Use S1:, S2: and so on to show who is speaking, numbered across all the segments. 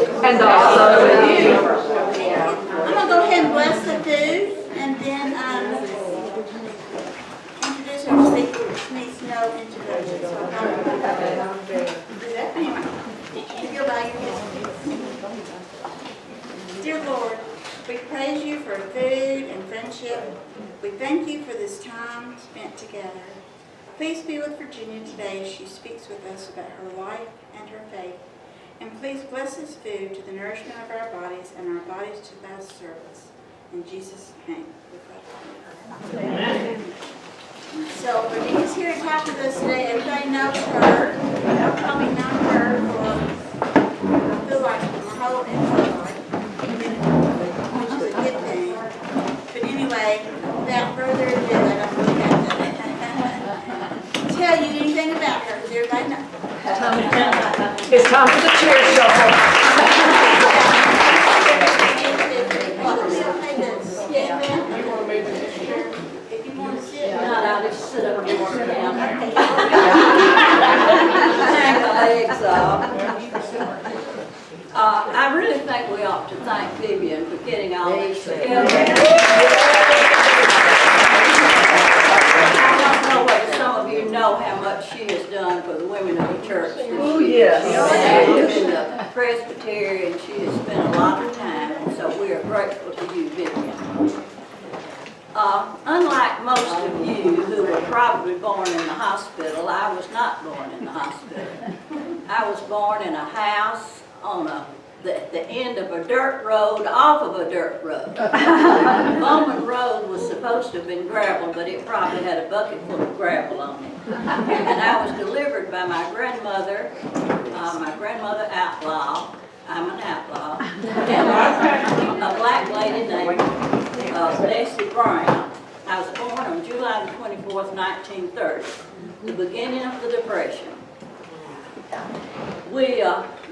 S1: And also with you.
S2: I'm going to go ahead and bless the food and then introduce our speakers. Needs no introduction. So I'm going to do that. Anyway, if you'll bow your heads. Dear Lord, we praise you for food and friendship. We thank you for this time spent together. Please be with Virginia today as she speaks with us about her life and her faith. And please bless this food to the nourishment of our bodies and our bodies to thy service. In Jesus' name we pray. Amen. So Virginia's here to talk with us today. Everybody knows her. I've probably known her for, I feel like, my whole entire life, which is a good thing. But anyway, without further ado, I don't really have to tell you anything about her, because everybody knows.
S1: It's time for the chair shuffle.
S2: If you want to sit,
S3: I'll just sit up and work down. Hang the legs up. I really think we ought to thank Vivian for getting all this together. I don't know whether some of you know how much she has done for the women of the church.
S1: Oh, yes.
S3: She's in the Presbyterian. She has spent a lot of time, and so we are grateful to you, Vivian. Unlike most of you who were probably born in the hospital, I was not born in the hospital. I was born in a house on the end of a dirt road, off of a dirt road. Bowman Road was supposed to have been gravel, but it probably had a bucket full of gravel on it. And I was delivered by my grandmother Outlaw. I'm an outlaw. And a black lady named Bessie Brown. I was born on July the 24th, 1930, the beginning of the Depression. We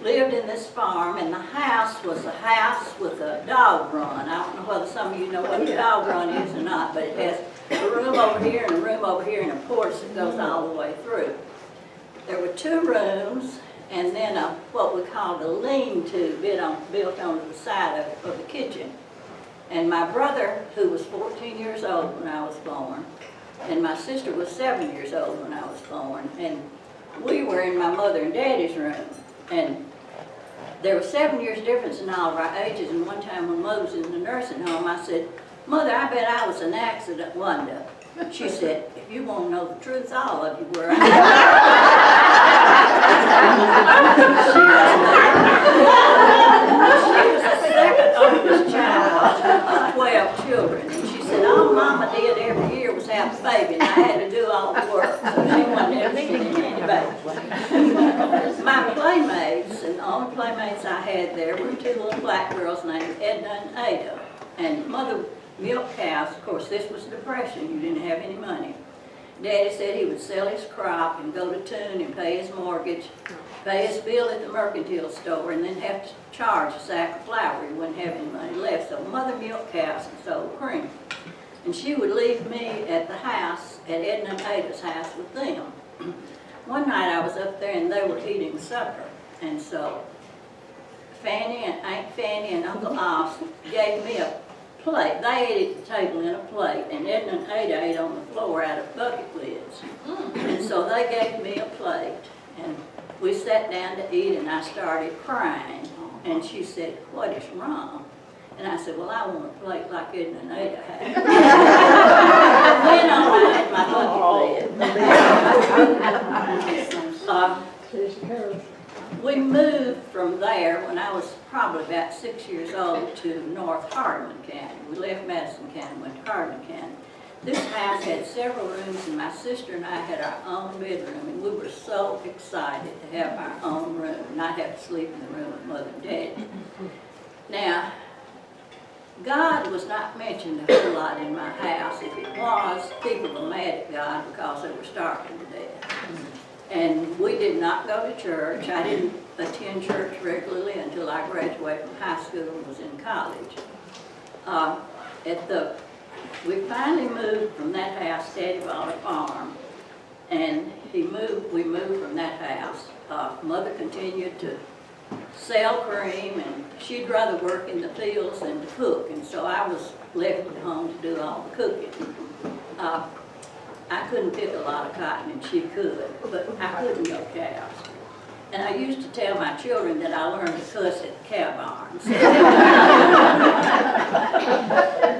S3: lived in this farm, and the house was a house with a dog run. I don't know whether some of you know what a dog run is or not, but it has a room over here and a room over here and a porch that goes all the way through. There were 2 rooms, and then what we called a lean-to built on the side of the kitchen. And my brother, who was 14 years old when I was born, and my sister was 7 years old when I was born, and we were in my mother and daddy's room. And there was 7 years difference in all of our ages, and one time when Mother was in the nursing home, I said, "Mother, I bet I was an accident wonder." She said, "If you want to know the truth, all of you were." She was the second oldest child of 12 children, and she said all Mama did every year was have a baby, and I had to do all the work, so she wasn't ever seeing any babies. My playmates, and the only playmates I had there were 2 little black girls named Edna and Ada, and Mother milked cows. Of course, this was Depression. You didn't have any money. Daddy said he would sell his crop and go to Tune and pay his mortgage, pay his bill at the mercantile store, and then have to charge a sack of flour. He wouldn't have any money left. So Mother milked cows and sold cream. And she would leave me at the house, at Edna and Ada's house with them. One night I was up there and they were eating supper. And so Aunt Fanny and Uncle Oz gave me a plate. They ate at the table in a plate, and Edna and Ada ate on the floor out of bucket lids. And so they gave me a plate, and we sat down to eat, and I started crying. And she said, "What is wrong?" And I said, "Well, I want a plate like Edna and Ada had." Then I had my bucket lid. We moved from there when I was probably about 6 years old to North Hardeman County. We left Madison County, went to Hardeman County. This house had several rooms, and my sister and I had our own bedroom, and we were so excited to have our own room, not have to sleep in the room with Mother and Daddy. Now, God was not mentioned a whole lot in my house. If it was, people were mad at God because they were starving to death. And we did not go to church. I didn't attend church regularly until I graduated from high school and was in college. We finally moved from that house. Daddy bought a farm, and we moved from that house. Mother continued to sell cream, and she'd rather work in the fields than to cook, and so I was left at home to do all the cooking. I couldn't pick a lot of cotton, and she could, but I couldn't milk cows. And I used to tell my children that I learned to cuss at the cow barns.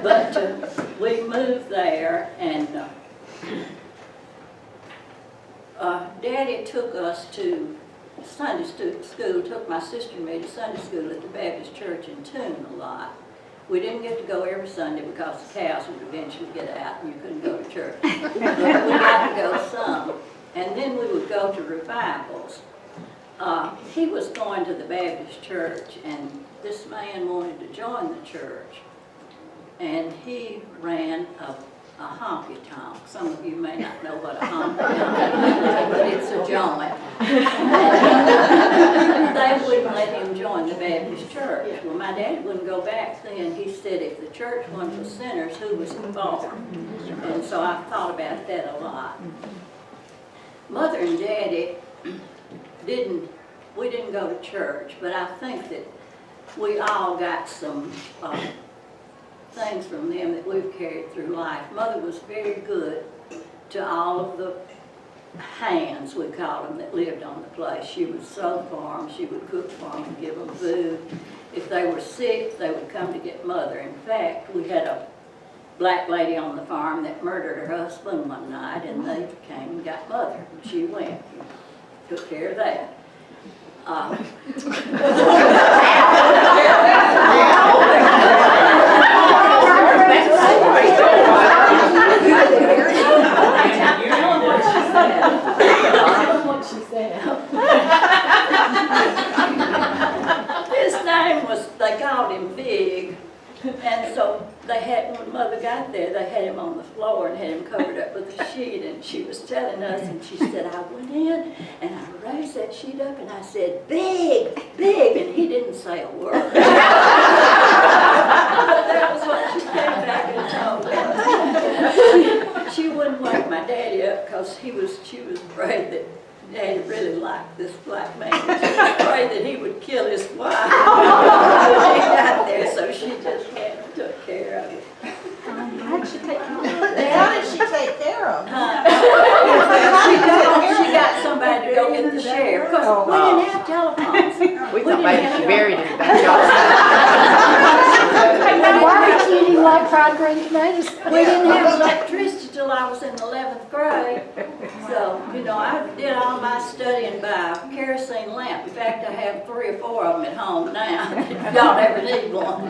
S3: But we moved there, and Daddy took us to Sunday school, took my sister and me to Sunday school at the Baptist church in Toon a lot. We didn't get to go every Sunday because the cows would eventually get out and you couldn't go to church. But we got to go some. And then we would go to revivals. He was going to the Baptist church, and this man wanted to join the church. And he ran a honky-tonk. Some of you may not know what a honky-tonk is, but it's a joint. They wouldn't let him join the Baptist church. Well, my daddy wouldn't go back then. He said if the church wasn't for sinners, who was for? And so I thought about that a lot. Mother and Daddy we didn't go to church, but I think that we all got some things from them that we've carried through life. Mother was very good to all of the hands, we call them, that lived on the place. She would sew for them, she would cook for them and give them food. If they were sick, they would come to get Mother. In fact, we had a black lady on the farm that murdered her husband one night, and they came and got Mother. She went and took care of that. His name was, they called him Big, and so they had, when Mother got there, they had him on the floor and had him covered up with a sheet, and she was telling us, and she said, I went in and I raised that sheet up and I said, Big, Big, and he didn't say a word. But that was what she came back and told us. She wouldn't wake my daddy up because she was afraid that Daddy really liked this black man. She was afraid that he would kill his wife. She got there, so she just came and took care of it.
S4: How did she take care of him?
S3: She got somebody to go get the sheriff, because we didn't have telephones.
S1: We thought maybe she buried him in the backyard.
S5: Why are you eating like fried green tomatoes?
S3: We didn't have electricity till I was in the 11th grade. So, you know, I did all my studying by kerosene lamp. In fact, I have 3 or 4 of them at home now. If y'all ever need one.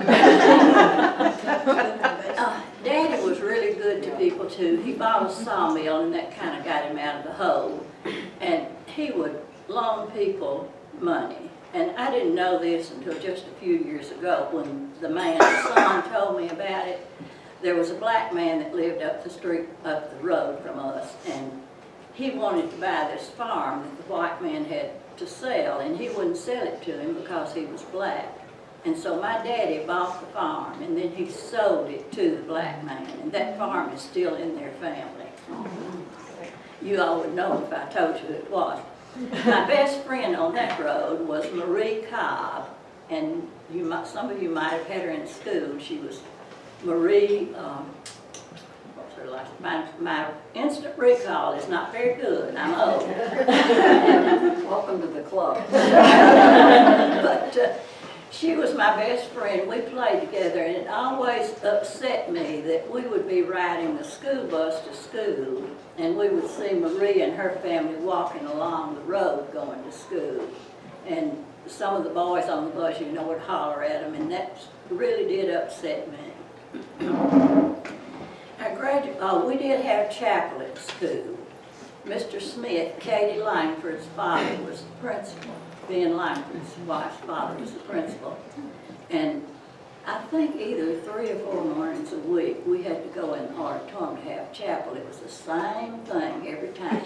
S3: Daddy was really good to people too. He bought a sawmill, and that kind of got him out of the hole. And he would loan people money. And I didn't know this until just a few years ago when the man's son told me about it. There was a black man that lived up the street, up the road from us, and he wanted to buy this farm that the white man had to sell, and he wouldn't sell it to him because he was black. And so my daddy bought the farm, and then he sold it to the black man, and that farm is still in their family. You all would know if I told you who it was. My best friend on that road was Marie Cobb, and some of you might have had her in school. She was Marie, what's her last name? My instant recall is not very good. I'm old. Welcome to the club. But she was my best friend. We played together, and it always upset me that we would be riding the school bus to school, and we would see Marie and her family walking along the road going to school. And some of the boys on the bus, you know, would holler at them, and that really did upset me. We did have chapel at school. Mr. Smith, Katie Langford's father, was the principal. Ben Langford's wife's father was the principal. And I think either 3 or 4 mornings a week we had to go in the auditorium to have chapel. It was the same thing every time.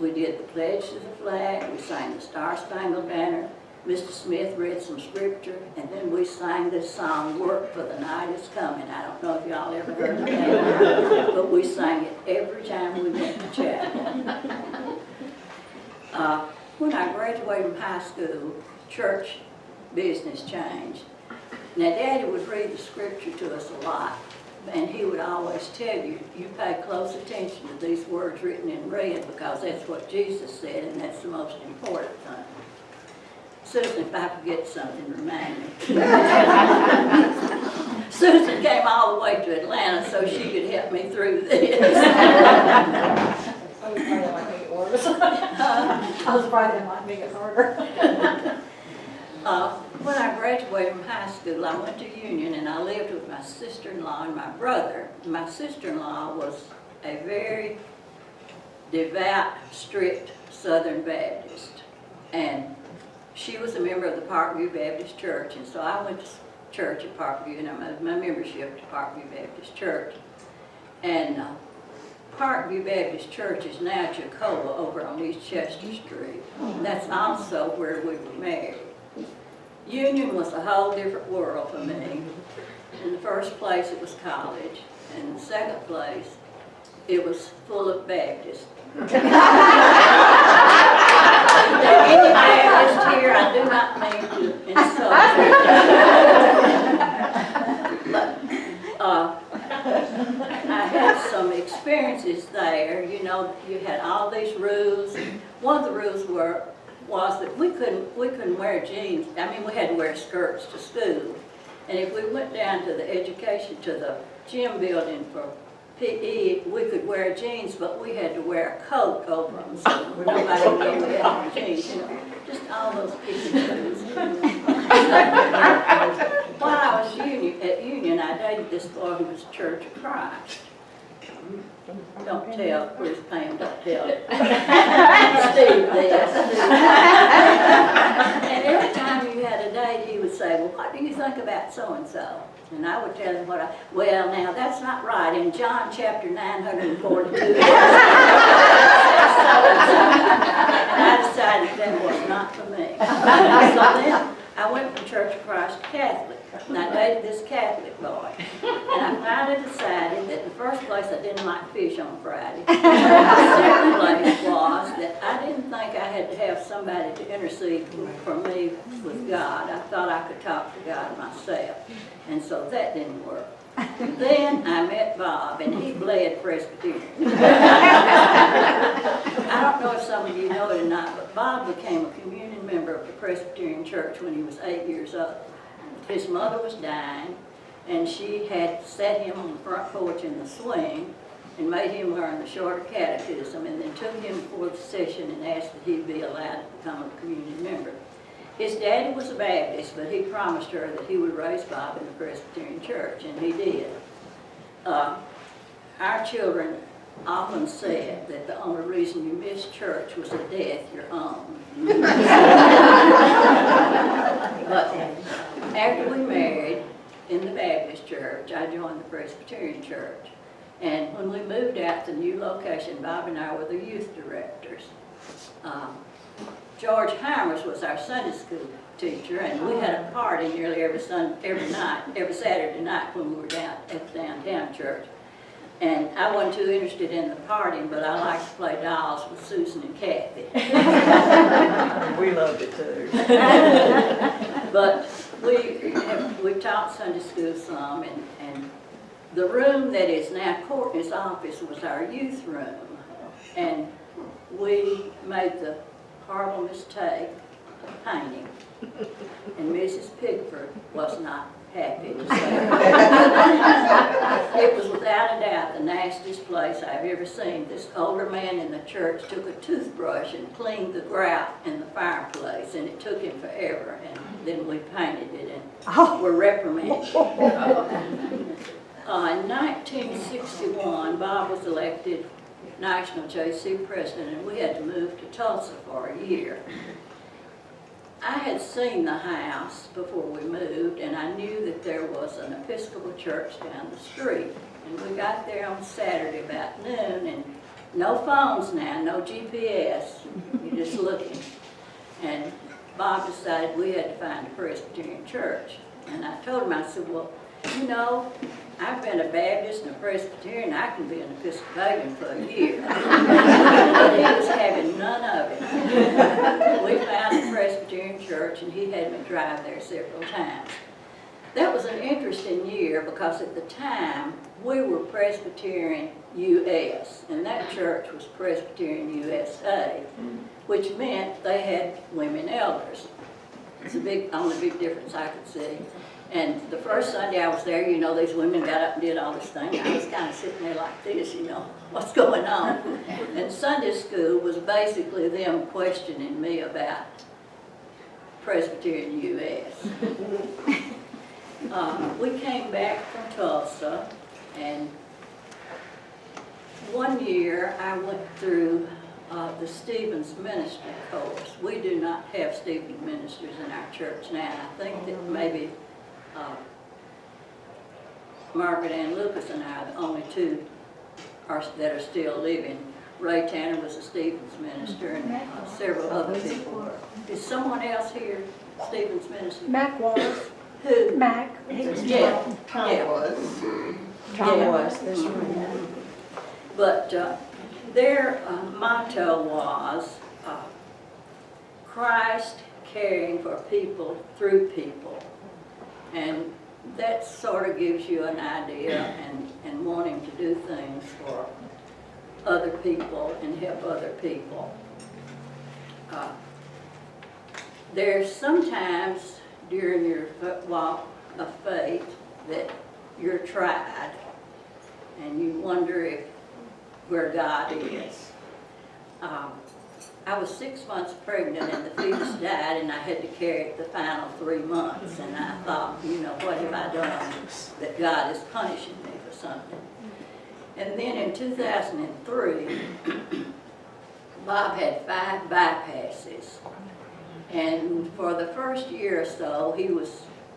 S3: We did the pledge to the flag, we sang the Star-Spangled Banner, Mr. Smith read some scripture, and then we sang this song, Work for the Night is Coming. I don't know if y'all ever heard of that, but we sang it every time we went to chapel. when I graduated from high school, church business changed. Now, Daddy would read the scripture to us a lot, and he would always tell you, you pay close attention to these words written in red because that's what Jesus said, and that's the most important thing. Susan, if I forget something, remind me. Susan came all the way to Atlanta so she could help me through this.
S1: I was afraid that might make it worse. I was afraid that might make it harder.
S3: When I graduated from high school, I went to Union and I lived with my sister-in-law and my brother. My sister-in-law was a very devout, strict Southern Baptist. And she was a member of the Parkview Baptist Church. And so I went to church at Parkview and I moved my membership to Parkview Baptist Church. And Parkview Baptist Church is now Jacoba over on East Chester Street. And that's also where we were married. Union was a whole different world for me. In the first place, it was college. In the second place, it was full of Baptists. Any Baptist here, I do not mean to insult you. But I had some experiences there. You know, you had all these rules. One of the rules was that we couldn't wear jeans. I mean, we had to wear skirts to school. And if we went down to the gym building for PE, we could wear jeans, but we had to wear a coat over them, so nobody knew we had jeans. You know, just all those pieces. While I was at Union, I dated this boy who was Church of Christ. Don't tell, please Pam, don't tell Steve this. And every time you had a date, he would say, well, what do you think about so-and-so? And I would tell him well, now that's not right. In John chapter 942, and I decided that was not for me. So then I went from Church of Christ to Catholic. And I dated this Catholic boy. And I finally decided that in the first place I didn't like fish on Friday. The second place was that I didn't think I had to have somebody to intercede for me with God. I thought I could talk to God myself. And so that didn't work. Then I met Bob, and he bled Presbyterian. I don't know if some of you know it or not, but Bob became a communion member of the Presbyterian Church when he was 8 years old. His mother was dying, and she had set him on the front porch in the swing and made him learn the shorter catechism, and then took him before the session and asked that he be allowed to become a communion member. His daddy was a Baptist, but he promised her that he would raise Bob in the Presbyterian Church, and he did. Our children often said that the only reason you missed church was a death your own. But after we married in the Baptist church, I joined the Presbyterian church. And when we moved out to the new location, Bob and I were the youth directors. George Heimers was our Sunday school teacher, and we had a party nearly every Saturday night when we were down at the downtown church. And I wasn't too interested in the partying, but I liked to play dolls with Susan and Kathy.
S6: We loved it too.
S3: But we taught Sunday school some, and the room that is now Courtney's office was our youth room. And we made the horrible mistake of painting. And Mrs. Pigford was not happy to say it was without a doubt the nastiest place I've ever seen. This older man in the church took a toothbrush and cleaned the grout in the fireplace, and it took him forever, and then we painted it and were reprimanded. In 1961, Bob was elected National JC President, and we had to move to Tulsa for a year. I had seen the house before we moved, and I knew that there was an Episcopal church down the street. And we got there on Saturday about noon, and no phones now, no GPS, you're just looking. And Bob decided we had to find a Presbyterian church. And I told him, I said, well, you know, I've been a Baptist and a Presbyterian, I can be an Episcopalian for a year. But he was having none of it. We found a Presbyterian church and he had me drive there several times. That was an interesting year because at the time, we were Presbyterian US, and that church was Presbyterian USA, which meant they had women elders. It's the only big difference I could see. And the first Sunday I was there, you know, these women got up and did all this thing. I was kind of sitting there like this, you know, what's going on? And Sunday school was basically them questioning me about Presbyterian US. We came back from Tulsa, and one year I went through the Stevens ministry course. We do not have Stevens ministers in our church now. I think that maybe Margaret Ann Lucas and I are the only two that are still living. Ray Tanner was a Stevens minister, and several other people were. Is someone else here Stevens minister?
S5: Mac was.
S3: Who?
S5: Mac. He was
S3: Yeah.
S4: Tom
S3: Yeah.
S4: was.
S5: Tom
S3: Yeah.
S5: was, that's right.
S3: But their motto was Christ caring for people through people. And that sort of gives you an idea and wanting to do things for other people and help other people. There's sometimes during your walk of faith that you're tried and you wonder where God is. I was 6 months pregnant and the fetus died and I had to carry it the final 3 months, and I thought, you know, what have I done that God is punishing me for something? And then in 2003, Bob had 5 bypasses, and for the first year or so he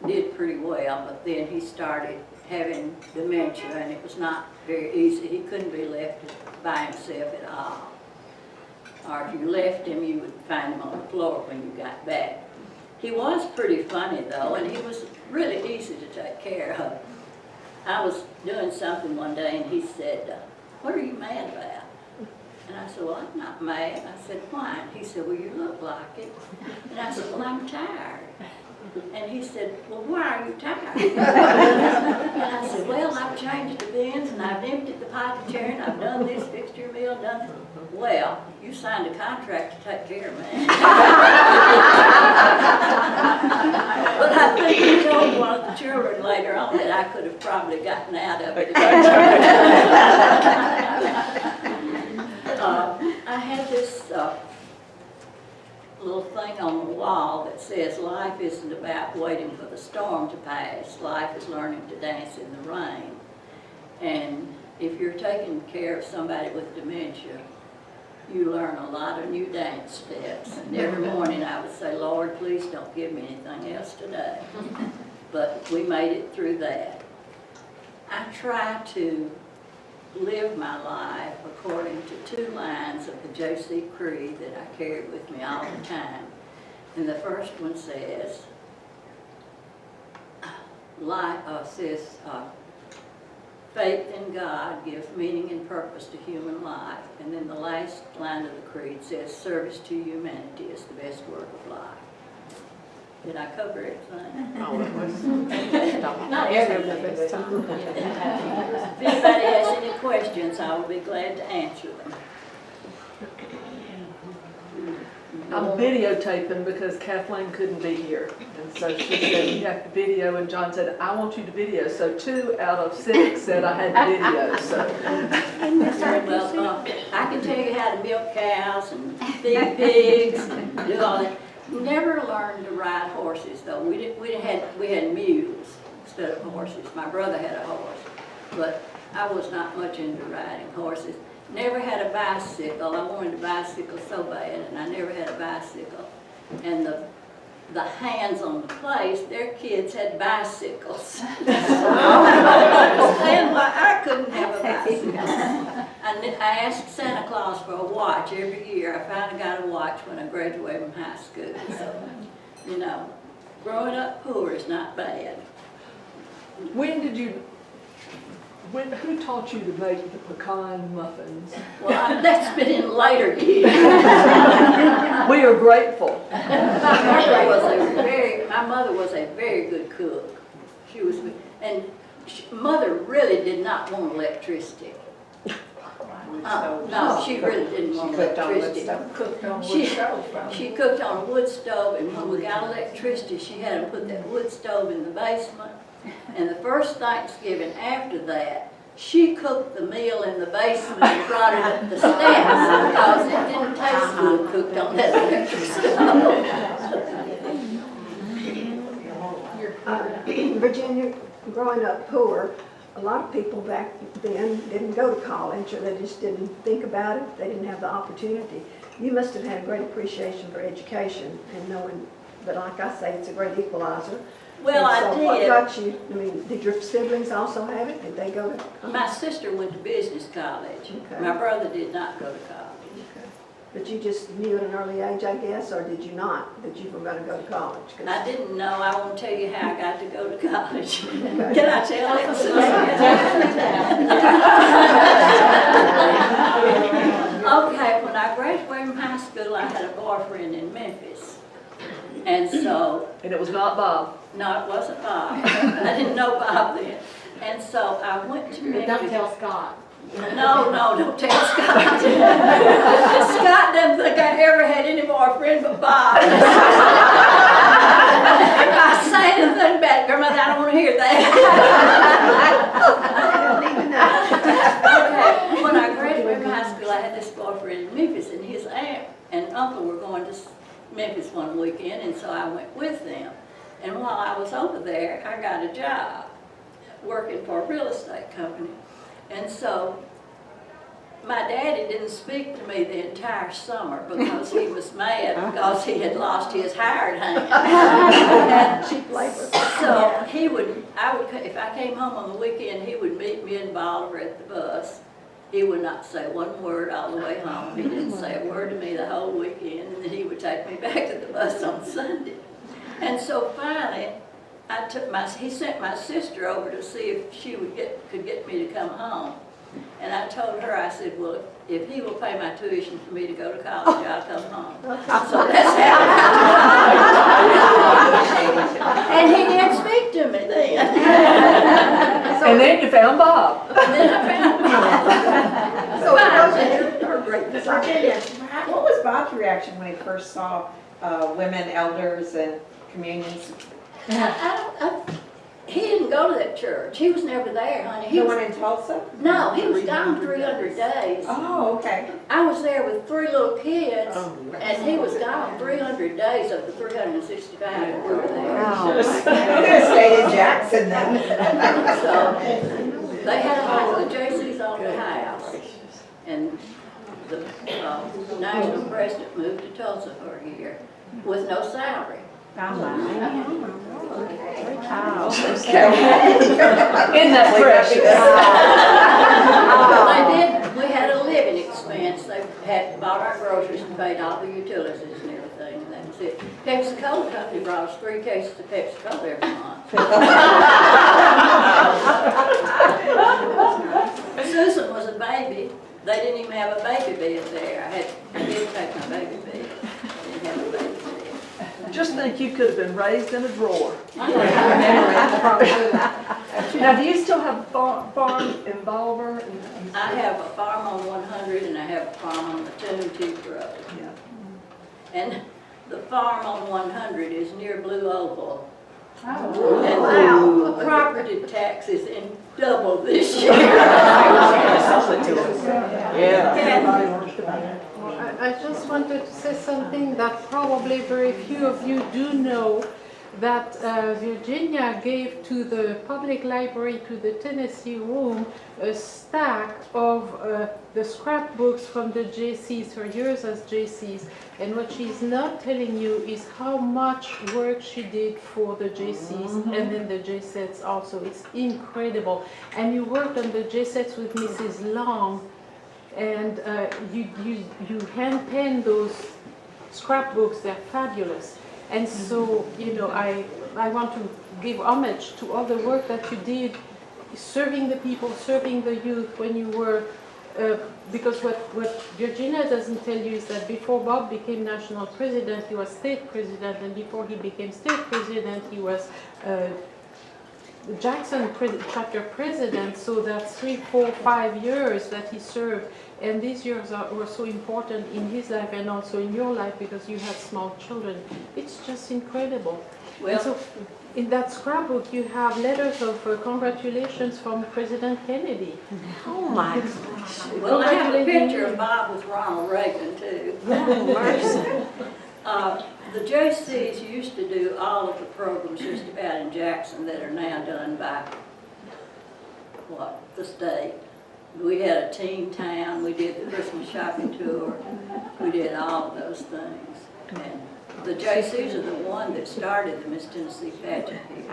S3: did pretty well, but then he started having dementia and it was not very easy. He couldn't be left by himself at all. Or if you left him, you would find him on the floor when you got back. He was pretty funny though, and he was really easy to take care of. I was doing something one day and he said, "What are you mad about?" And I said, "Well, I'm not mad." I said, "Why?" And he said, "Well, you look like it." And I said, "Well, I'm tired." And he said, "Well, why are you tired?" And I said, "Well, I've changed the bins and I've emptied the potty chair and I've done this, fixed your meal, done this." "Well, you signed a contract to take care of me." But I think he told one of the children later on that I could have probably gotten out of it. I had this little thing on the wall that says, "Life isn't about waiting for the storm to pass. Life is learning to dance in the rain." And if you're taking care of somebody with dementia, you learn a lot of new dance steps. And every morning I would say, "Lord, please don't give me anything else today." But we made it through that. I try to live my life according to 2 lines of the J.C. Creed that I carry with me all the time. And the first one says, faith in God gives meaning and purpose to human life. And then the last line of the creed says, service to humanity is the best work of life. Did I cover everything?
S1: Not everything.
S3: If anybody has any questions, I will be glad to answer them.
S6: I'm videotaping because Kathleen couldn't be here. And so she said, "You have to video," and John said, "I want you to video." So 2 out of 6 said I had to video, so.
S3: Well, I can tell you how to milk cows and feed pigs and do all that. Never learned to ride horses though. We had mules instead of horses. My brother had a horse, but I was not much into riding horses. Never had a bicycle. I wanted a bicycle so bad, and I never had a bicycle. And the hands on the place, their kids had bicycles. I don't understand why I couldn't have a bicycle. I asked Santa Claus for a watch every year. I finally got a watch when I graduated from high school. So, you know, growing up poor is not bad.
S6: When did you Who taught you to make the pecan muffins?
S3: Well, that's been in later years.
S6: We are grateful.
S3: My mother was a very good cook. She was, and mother really did not want electricity. No, she really didn't want electricity.
S1: Cooked on
S3: She-
S1: wood stove, probably.
S3: She cooked on a wood stove, and when we got electricity, she had to put that wood stove in the basement. And the first Thanksgiving after that, she cooked the meal in the basement and brought it up the steps because it didn't taste good cooked on that electric stove.
S4: Virginia, growing up poor, a lot of people back then didn't go to college, or they just didn't think about it. They didn't have the opportunity. You must have had a great appreciation for education and knowing that, like I say, it's a great equalizer.
S3: Well,
S4: And so what
S3: I
S4: got you, I mean, did your siblings also have it? Did they go to
S3: did.
S4: college?
S3: My sister went to business college.
S4: Okay.
S3: My brother did not go to college.
S4: But you just knew at an early age, I guess, or did you not, that you were going to go to college? 'Cause-
S3: I didn't know. I won't tell you how I got to go to college.
S4: Okay.
S3: Can I tell that? Okay, when I graduated from high school, I had a boyfriend in Memphis. And so,
S6: And it was not Bob.
S3: no, it wasn't Bob. I didn't know Bob then. And so I went to Memphis.
S1: Don't tell Scott.
S3: No, don't tell Scott. Scott doesn't think I ever had any boyfriend but Bob. If I say anything about it, Grandmother, I don't want to hear that. Okay, when I graduated from high school, I had this boyfriend in Memphis, and his aunt and uncle were going to Memphis one weekend, and so I went with them. And while I was over there, I got a job working for a real estate company. And so my daddy didn't speak to me the entire summer because he was mad because he had lost his hired hand. And
S4: Cheap labor.
S3: so if I came home on the weekend, he would meet me in Bolivar at the bus. He would not say one word all the way home. He didn't say a word to me the whole weekend, and then he would take me back to the bus on Sunday. And so finally, he sent my sister over to see if she could get me to come home. And I told her, I said, well, if he will pay my tuition for me to go to college, I'll come home. So that's how. And he didn't speak to me then.
S6: And then you found Bob.
S3: And then I found
S4: So it wasn't her great desire.
S5: Virginia, what was Bob's reaction when he first saw women elders and communions?
S3: He didn't go to that church. He was never there, honey.
S5: The one in Tulsa?
S3: No, he was gone 300 days.
S5: Oh, okay.
S3: I was there with 3 little kids, and he was gone 300 days of the 365 that we were there.
S5: You could have stayed in Jackson then.
S3: So they had the JC's on the house, and the national president moved to Tulsa for a year with no salary.
S6: Isn't that precious?
S3: They did. We had a living expense. They had bought our groceries and paid all the utilities and everything, and that was it. Pepsi-Cola company brought us 3 cases of Pepsi-Cola every month. Susan was a baby. They didn't even have a baby bed there. I didn't take my baby bed. I didn't have a baby bed.
S6: Just think you could have been raised in a drawer. Now, do you still have a farm in Bolivar?
S3: I have a farm on 100 and I have a farm on the Tune Road.
S6: Yeah.
S3: And the farm on 100 is near Blue Oval. And the property tax is in double this year.
S7: I just wanted to say something that probably very few of you do know, that Virginia gave to the public library, to the Tennessee Room, a stack of the scrapbooks from the JCs, her years as JCs. And what she's not telling you is how much work she did for the JCs and then the JSETs also. It's incredible. And you worked on the JSETs with Mrs. Long, and you hand pen those scrapbooks. They're fabulous. And so, you know, I want to give homage to all the work that you did serving the people, serving the youth when you were, because what Virginia doesn't tell you is that before Bob became national president, he was state president, and before he became state president, he was Jackson chapter president, so that's 3, 4, 5 years that he served. And these years were so important in his life and also in your life because you had small children. It's just incredible.
S3: Well,
S7: And so in that scrapbook, you have letters of congratulations from President Kennedy.
S3: oh my gosh. Well, I have a picture of Bob with Ronald Reagan too. The JCs used to do all of the programs just about in Jackson that are now done by, the state. We had a teen town, we did the Christmas shopping tour, we did all of those things. And the JCs are the one that started the Miss Tennessee pageant here.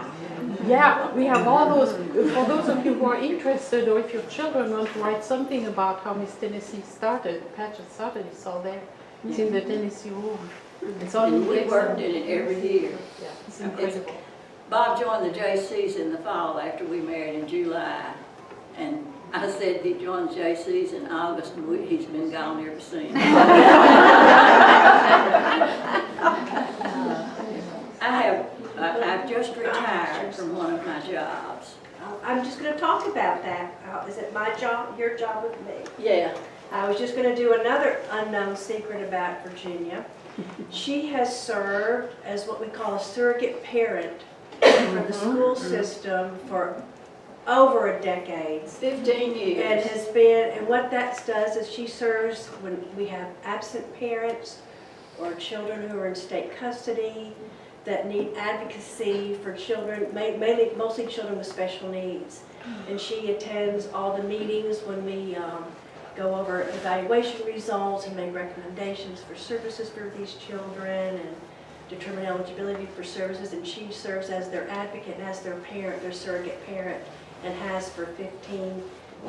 S7: Yeah, we have all those. For those of you who are interested, or if your children want to write something about how Miss Tennessee started, the pageant started, it's all there. It's in the Tennessee room. It's all
S3: And we worked in it every year.
S7: Yeah, it's incredible.
S3: Bob joined the JCs in the fall after we married in July. And I said he joined the JCs in August, and he's been gone ever since. I've just retired from one of my jobs.
S1: I'm just going to talk about that. Is it my job, your job with me?
S3: Yeah.
S1: I was just going to do another unknown secret about Virginia. She has served as what we call a surrogate parent for the school system for over a decade.
S3: 15 years.
S1: And has been, and what that does is she serves when we have absent parents or children who are in state custody that need advocacy for children, mostly children with special needs. And she attends all the meetings when we go over evaluation results and make recommendations for services for these children and determine eligibility for services. And she serves as their advocate and as their parent, their surrogate parent, and has for 15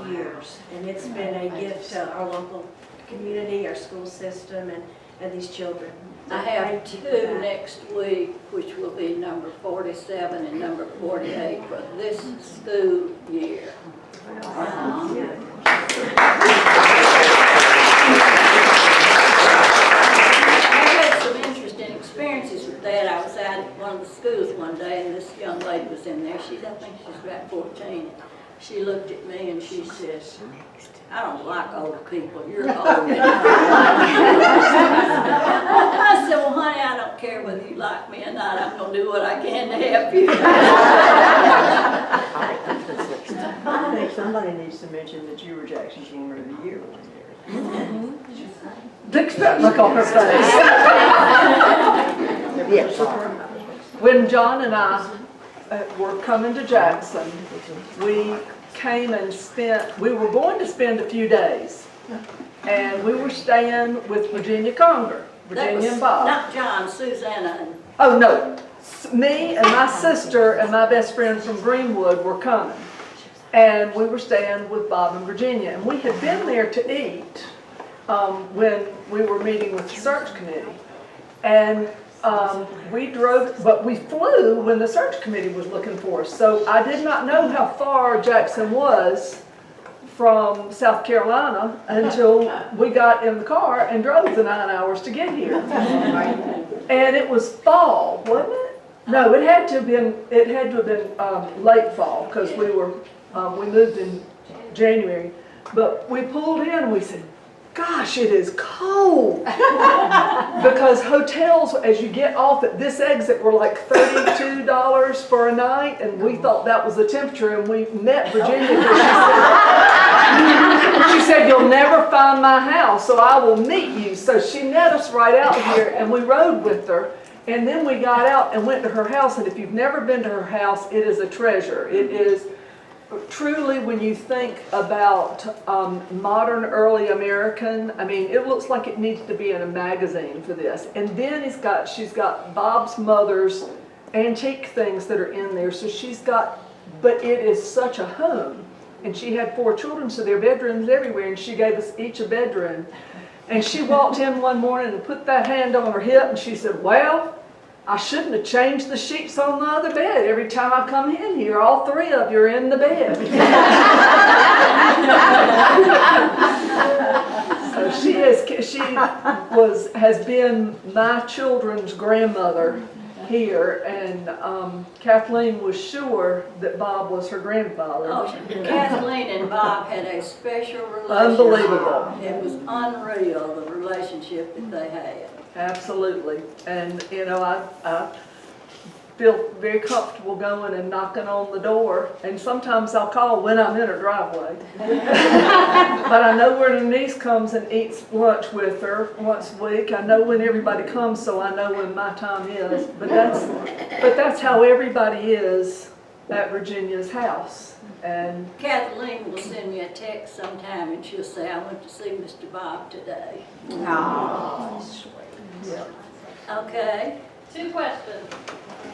S1: years. And it's been a gift to our local community, our school system, and these children. So
S3: I have
S1: thank you for
S3: two
S1: that.
S3: next week, which will be number 47 and number 48 for this school year. I've had some interesting experiences with that. I was out at one of the schools one day, and this young lady was in there. I think she's about 14. She looked at me and she says, "I don't like older people. You're old." I said, "Well, honey, I don't care whether you like me or not. I'm going to do what I can to help you."
S8: I think somebody needs to mention that you were Jackson's Woman of the Year one year.
S6: Dick's that look on her face.
S8: Yes.
S6: When John and I were coming to Jackson, we came and we were going to spend a few days. And we were staying with Virginia Conger, Virginia and Bob.
S3: Not John, Susanna. And
S6: Oh, no. Me and my sister and my best friend from Greenwood were coming. And we were staying with Bob and Virginia. And we had been there to eat when we were meeting with the search committee. And we drove, but we flew when the search committee was looking for us. So I did not know how far Jackson was from South Carolina until we got in the car and drove the 9 hours to get here. And it was fall, wasn't it? No, it had to have been late fall because we moved in January. But we pulled in and we said, "Gosh, it is cold." Because hotels, as you get off at this exit, were like $32 for a night, and we thought that was the temperature, and we met Virginia because she said, "You'll never find my house, so I will meet you." So she met us right out here, and we rode with her, and then we got out and went to her house, and if you've never been to her house, it is a treasure. It is truly, when you think about modern early American, I mean, it looks like it needs to be in a magazine for this. And then she's got Bob's mother's antique things that are in there. So but it is such a home. And she had 4 children, so there are bedrooms everywhere, and she gave us each a bedroom. And she walked in one morning and put that hand on her hip, and she said, "Well, I shouldn't have changed the sheets on the other bed. Every time I come in here, all three of you are in the bed. So has been my children's grandmother here, and Kathleen was sure that Bob was her grandfather.
S3: Oh, Kathleen and Bob had a special relationship.
S6: Unbelievable.
S3: It was unreal, the relationship that they had.
S6: Absolutely. And, you know, I feel very comfortable going and knocking on the door, and sometimes I'll call when I'm in her driveway. But I know when her niece comes and eats lunch with her once a week. I know when everybody comes, so I know when my time is. But that's how everybody is at Virginia's house. And
S3: Kathleen will send me a text sometime and she'll say, I went to see Mr. Bob today.
S5: Oh,
S6: yeah.
S3: Okay?
S9: 2 questions.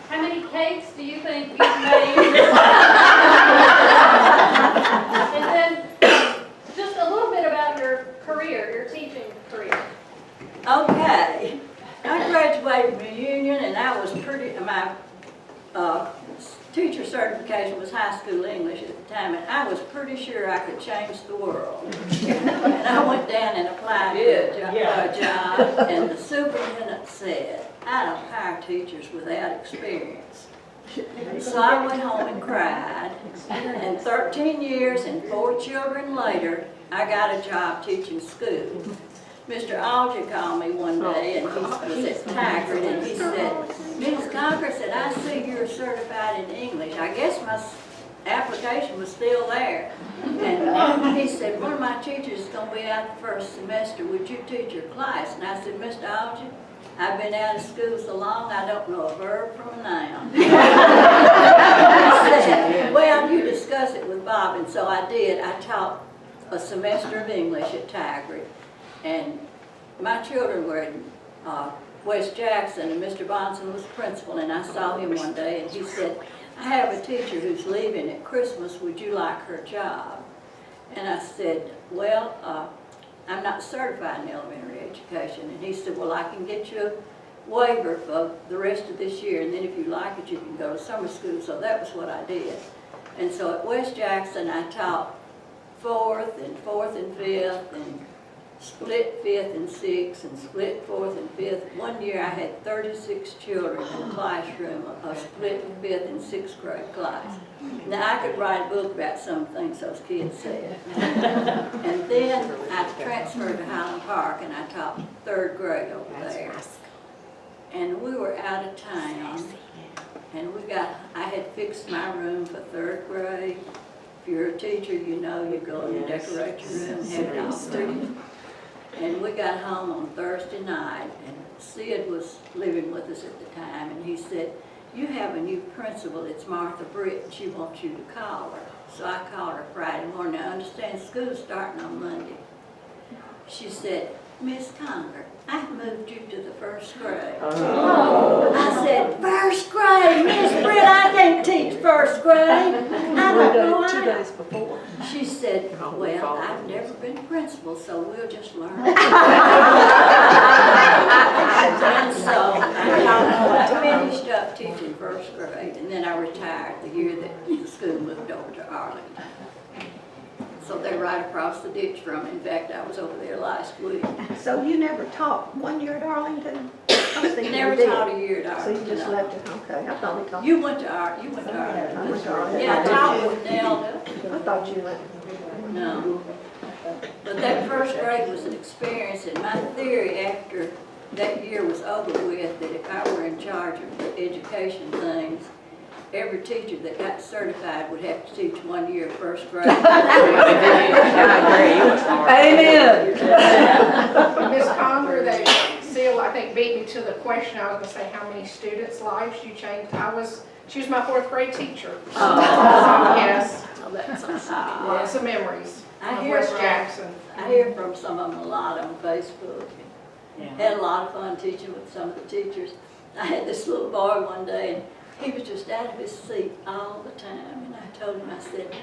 S9: How many cakes do you think you've made? And then just a little bit about your career, your teaching career.
S3: Okay. I graduated from Union and I was my teacher certification was high school English at the time, and I was pretty sure I could change the world. And I went down and applied for a job, and the superintendent said, I don't hire teachers without experience. So I went home and cried, and 13 years and 4 children later, I got a job teaching school. Mr. Alger called me one day, and he was at Taggart, and he said, Ms. Conger said, I see you're certified in English. I guess my application was still there. And he said, one of my teachers is going to be out the first semester. Would you teach your class? And I said, Mr. Alger, I've been out of school so long, I don't know a verb from a noun. He said, well, you discuss it with Bob, and so I did. I taught a semester of English at Taggart. And my children were in West Jackson, and Mr. Bonson was principal, and I saw him one day, and he said, I have a teacher who's leaving at Christmas, would you like her job? And I said, well, I'm not certified in elementary education. And he said, well, I can get you a waiver for the rest of this year, and then if you like it, you can go to summer school. So that was what I did. And so at West Jackson, I taught 4th and 5th, and split 5th and 6th, and split 4th and 5th. One year I had 36 children in a classroom, a split 5th and 6th grade class. Now I could write a book about some things those kids said. And then I transferred to Highland Park and I taught 3rd grade over there. And we were out of town, and I had fixed my room for 3rd grade. If you're a teacher, you know you go and you decorate your room and have it all pretty. And we got home on Thursday night, and Sid was living with us at the time, and he said, you have a new principal, it's Martha Britt, and she wants you to call her. So I called her Friday morning. I understand school's starting on Monday. She said, Miss Conger, I've moved you to the 1st grade. Oh. I said, 1st grade? Miss Britt, I can't teach 1st grade. I don't know
S6: 2
S3: why.
S6: days before.
S3: She said, well, I've never been principal, so we'll just learn. And so I finished up teaching 1st grade, and then I retired the year that the school moved over to Arlington. So they're right across the ditch from me. In fact, I was over there last week.
S4: So you never taught 1 year at Arlington? I was thinking
S3: Never
S4: you did.
S3: taught a year at
S4: So you
S3: Arlington.
S4: just left it, okay. I thought we taught.
S3: You went to Arlington.
S4: I went to Arlington.
S3: Yeah, I taught with Nelda.
S4: I thought you went.
S3: No. But that 1st grade was an experience, and my theory after that year was over with, that if I were in charge of the education things, every teacher that got certified would have to teach 1 year of 1st grade.
S6: Amen.
S10: Ms. Conger, they still, I think, beat me to the question. I was going to say how many students' lives you changed. She was my 4th grade teacher. So, yes, lots of memories of West Jackson.
S3: I hear from some of them a lot on Facebook. Had a lot of fun teaching with some of the teachers. I had this little boy one day, and he was just out of his seat all the time. And I told him, I said,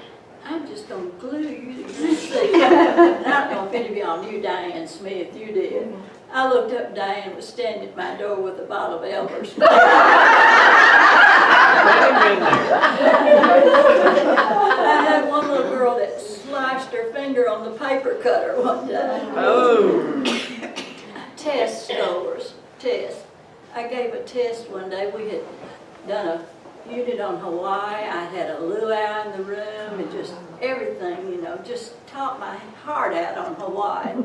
S3: I'm just going to glue you to your seat. And I don't know if any of y'all knew Diane Smith. You did. I looked up, Diane was standing at my door with a bottle of Elmer's. cutter one day.
S8: Oh.
S3: Test scores, test. I gave a test one day. We had done a unit on Hawaii. I had a luau in the room and just everything, you know, just taught my heart out on Hawaii.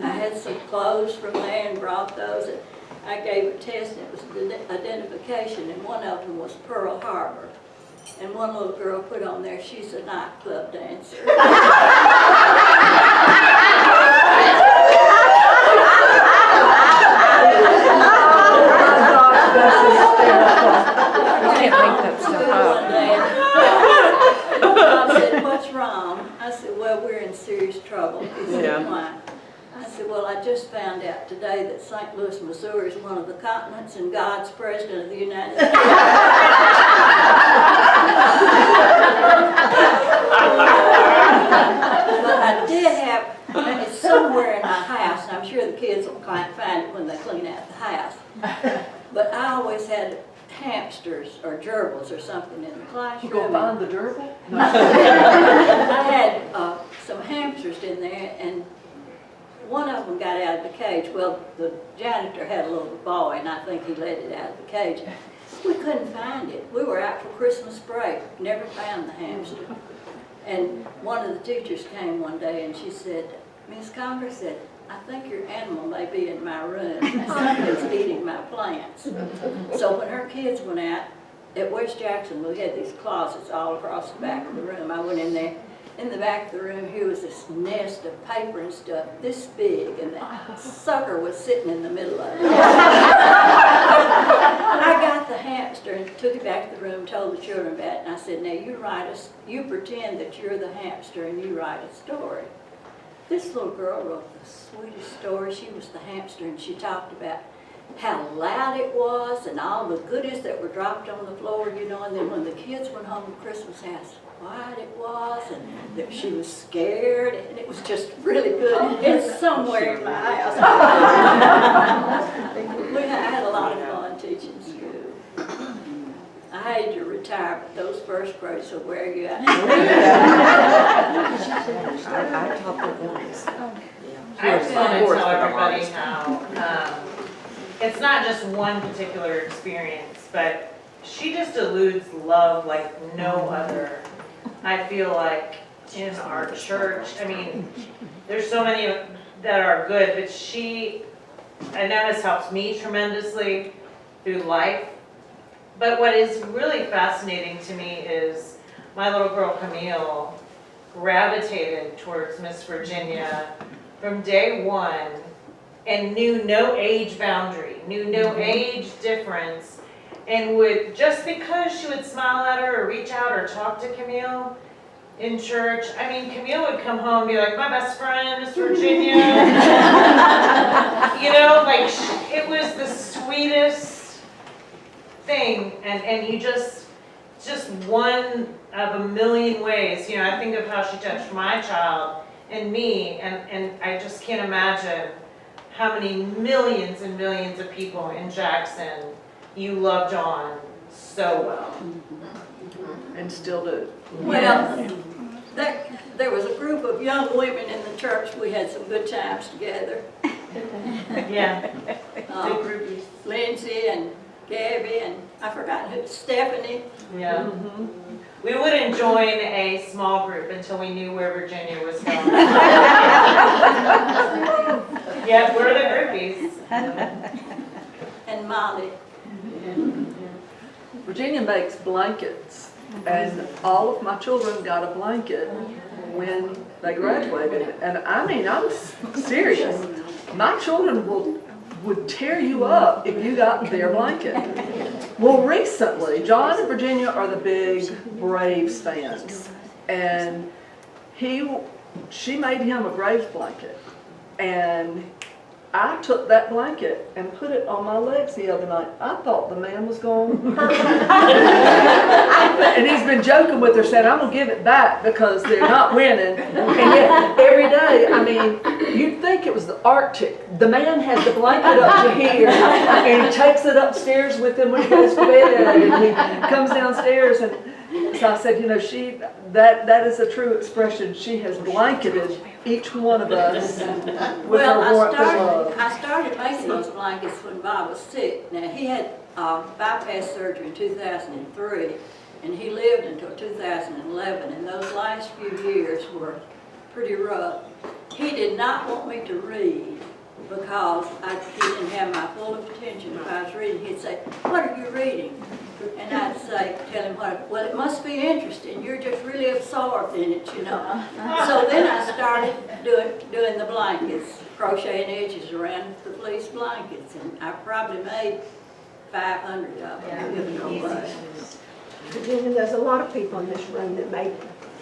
S3: I had some clothes from there and brought those. And I gave a test and it was identification, and one of them was Pearl Harbor. And one little girl put on there, she's a nightclub dancer. Mom said, "What's wrong?" I said, "Well, we're in serious trouble." He said, "Why?" I said, "Well, I just found out today that St. Louis, Missouri is one of the continents and God's president of the United States." But I did have, it's somewhere in my house, and I'm sure the kids will find it when they clean out the house. But I always had hamsters or gerbils or something in the classroom.
S6: You go find the gerbil? No.
S3: I had some hamsters in there, and one of them got out of the cage. Well, the janitor had a little boy, and I think he let it out of the cage. We couldn't find it. We were out for Christmas break, never found the hamster. And one of the teachers came one day, and she said, "Miss Conger said, I think your animal may be in my room. Something's eating my plants." So when her kids went out, at West Jackson, we had these closets all across the back of the room. I went in there. In the back of the room, here was this nest of paper and stuff this big, and that sucker was sitting in the middle of it. I got the hamster and took it back to the room, told the children about it, and I said, "Now you pretend that you're the hamster and you write a story." This little girl wrote the sweetest story. She was the hamster, and she talked about how loud it was and all the goodies that were dropped on the floor, you know, and then when the kids went home to Christmas house, quiet it was, and that she was scared, and it was just really good. It's somewhere in my house. I had a lot of fun teaching school. I hated to retire, but those first grades will wear you out.
S8: I taught the boys.
S5: I just want to tell everybody how, it's not just one particular experience, but she just eludes love like no other. I feel like in our church, I mean, there's so many that are good, but I know has helped me tremendously through life. But what is really fascinating to me is my little girl Camille gravitated towards Miss Virginia from day one and knew no age boundary, knew no age difference, and would, just because she would smile at her or reach out or talk to Camille in church, I mean, Camille would come home and be like, "My best friend, Miss Virginia." You know, like, it was the sweetest thing, and you just one of a million ways. You know, I think of how she touched my child and me, and I just can't imagine how many millions and millions of people in Jackson you loved on so well.
S6: And still do.
S3: Well, there was a group of young women in the church. We had some good times together.
S5: Yeah.
S3: Lindsay and Gabby and I forgot who, Stephanie.
S5: Yeah. We wouldn't join a small group until we knew where Virginia was going. Yeah, we're the groupies.
S3: And Molly.
S6: Virginia makes blankets, and all of my children got a blanket when they graduated. And I mean, I'm serious. My children would tear you up if you got their blanket. Well, recently, John and Virginia are the big Braves fans, and she made him a Braves blanket, and I took that blanket and put it on my legs the other night. I thought the man was going to hurt me. And he's been joking with her, saying, "I'm going to give it back because they're not winning." And yet, every day, I mean, you'd think it was the Arctic. The man has the blanket up to here, and he takes it upstairs with him when he goes to bed, and he comes downstairs. And so I said, you know, that is a true expression. She has blanketed each one of us with
S3: Well,
S6: her warmth and love.
S3: I started making those blankets when Bob was sick. Now, he had bypass surgery in 2003, and he lived until 2011, and those last few years were pretty rough. He did not want me to read because he didn't have my full attention if I was reading. He'd say, "What are you reading?" And I'd say, tell him what, well, it must be interesting. You're just really absorbed in it, you know. So then I started doing the blankets, crocheting edges around the fleece blankets, and I probably made 500 of them.
S4: Virginia, there's a lot of people in this room that make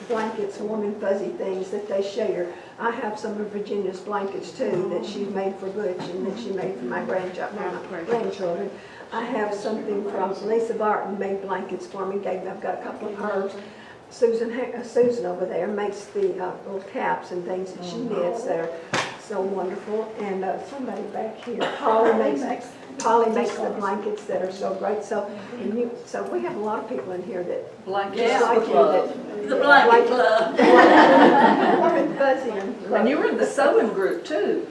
S4: blankets, warm and fuzzy things that they share. I have some of Virginia's blankets too that she's made for Butch and that she made for my grandchildren. I have something from Lisa Barton made blankets for me. I've got a couple of hers. Susan over there makes the little caps and things that she knits. They're so wonderful. And somebody back here, Polly makes the blankets that are so great. So we have a lot of people in here that
S6: Blankets
S4: just like
S6: with
S4: you
S6: love.
S3: The blanket club.
S4: warm and fuzzy
S6: And you were in the sewing group too,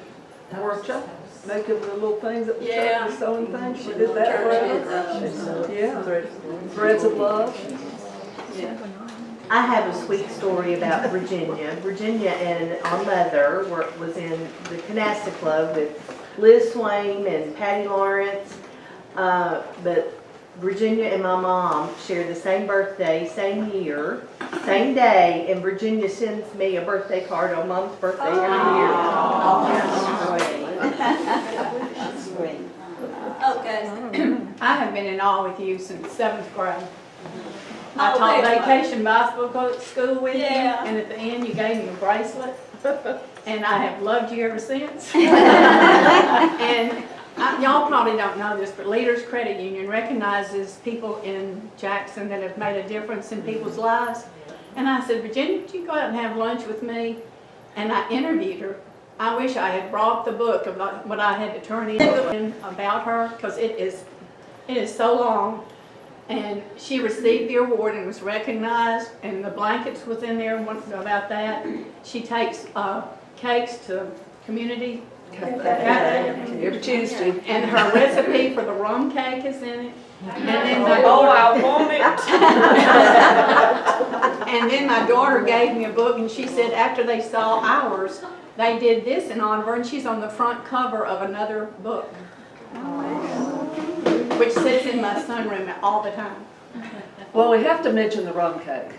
S6: weren't you? Making the little things at the church, the sewing things. She did that forever. Yeah. Threads of love.
S3: Yeah.
S11: I have a sweet story about Virginia. Virginia and our mother was in the Canasta Club with Liz Swain and Patty Lawrence. But Virginia and my mom share the same birthday, same year, same day, and Virginia sends me a birthday card on Mom's birthday every year.
S3: That's great. Okay.
S12: I have been in awe with you since 7th grade. I
S3: Oh,
S12: taught
S3: thanks,
S12: vacation bicycle school with you,
S3: Yeah.
S12: and at the end you gave me a bracelet, and I have loved you ever since. And y'all probably don't know this, but Leaders Credit Union recognizes people in Jackson that have made a difference in people's lives. And I said, Virginia, would you go out and have lunch with me? And I interviewed her. I wish I had brought the book of what I had to turn in about her, because it is so long. And she received the award and was recognized, and the blankets was in there about that. She takes cakes to community.
S6: Every Tuesday.
S12: And her recipe for the rum cake is in it. And then
S5: I want it.
S12: and then my daughter gave me a book, and she said after they saw ours, they did this in honor of her, and she's on the front cover of another book, which sits in my sunroom all the time.
S6: Well, we have to mention the rum cake.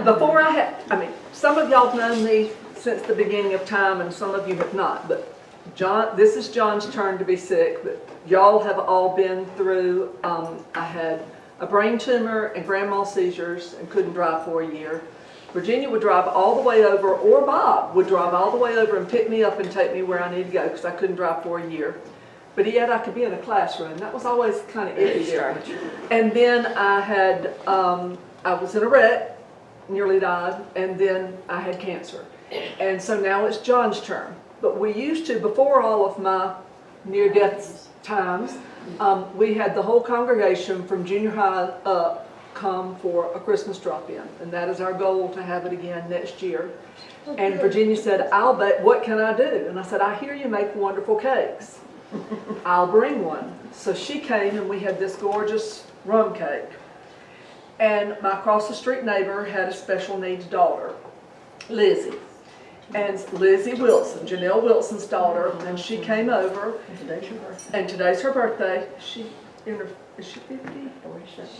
S6: Before some of y'all have known me since the beginning of time, and some of you have not, but this is John's turn to be sick, but y'all have all been through, I had a brain tumor and grand mal seizures and couldn't drive for a year. Virginia would drive all the way over, or Bob would drive all the way over and pick me up and take me where I needed to go because I couldn't drive for a year. But yet I could be in a classroom. That was always kind of iffy there. And then I was in a wreck, nearly died, and then I had cancer. And so now it's John's turn. But we used to, before all of my near-death times, we had the whole congregation from junior high up come for a Christmas drop-in. And that is our goal, to have it again next year. And Virginia said, what can I do? And I said, I hear you make wonderful cakes. I'll bring one. So she came and we had this gorgeous rum cake. And my across the street neighbor had a special needs daughter, Lizzie. And Lizzie Wilson, Janelle Wilson's daughter, and she came over. And today's her birthday. Is she 50?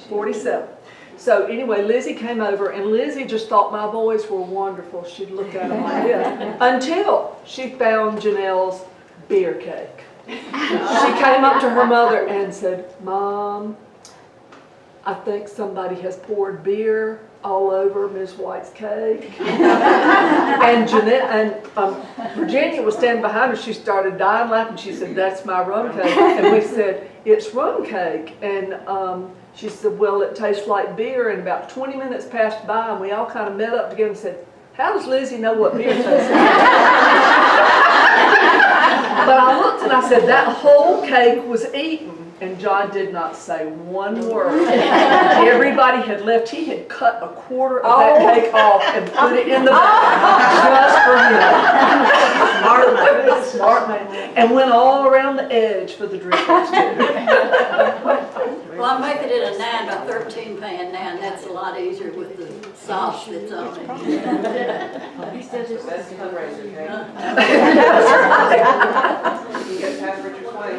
S6: 47. So anyway, Lizzie came over, and Lizzie just thought my boys were wonderful. She'd look at them like this. Until she found Janelle's beer cake. She came up to her mother and said, Mom, I think somebody has poured beer all over Ms. White's cake. And Virginia was standing behind her. She started dying laughing. She said, that's my rum cake. And we said, it's rum cake. And she said, well, it tastes like beer. And about 20 minutes passed by, and we all kind of met up together and said, how does Lizzie know what beer tastes like? But I looked and I said, that whole cake was eaten and John did not say one word. Everybody had left. He had cut a quarter of that cake off and put it in the bag just for him. Smart man. Smart man. And went all around the edge for the drippings too.
S3: Well, I'm making it a 9 by 13 pan now, and that's a lot easier with the sauce that's on it.
S5: That's fundraiser,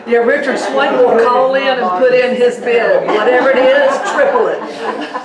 S6: Yeah, Richard Swain will call in and put in his bid. Whatever it is, triple it.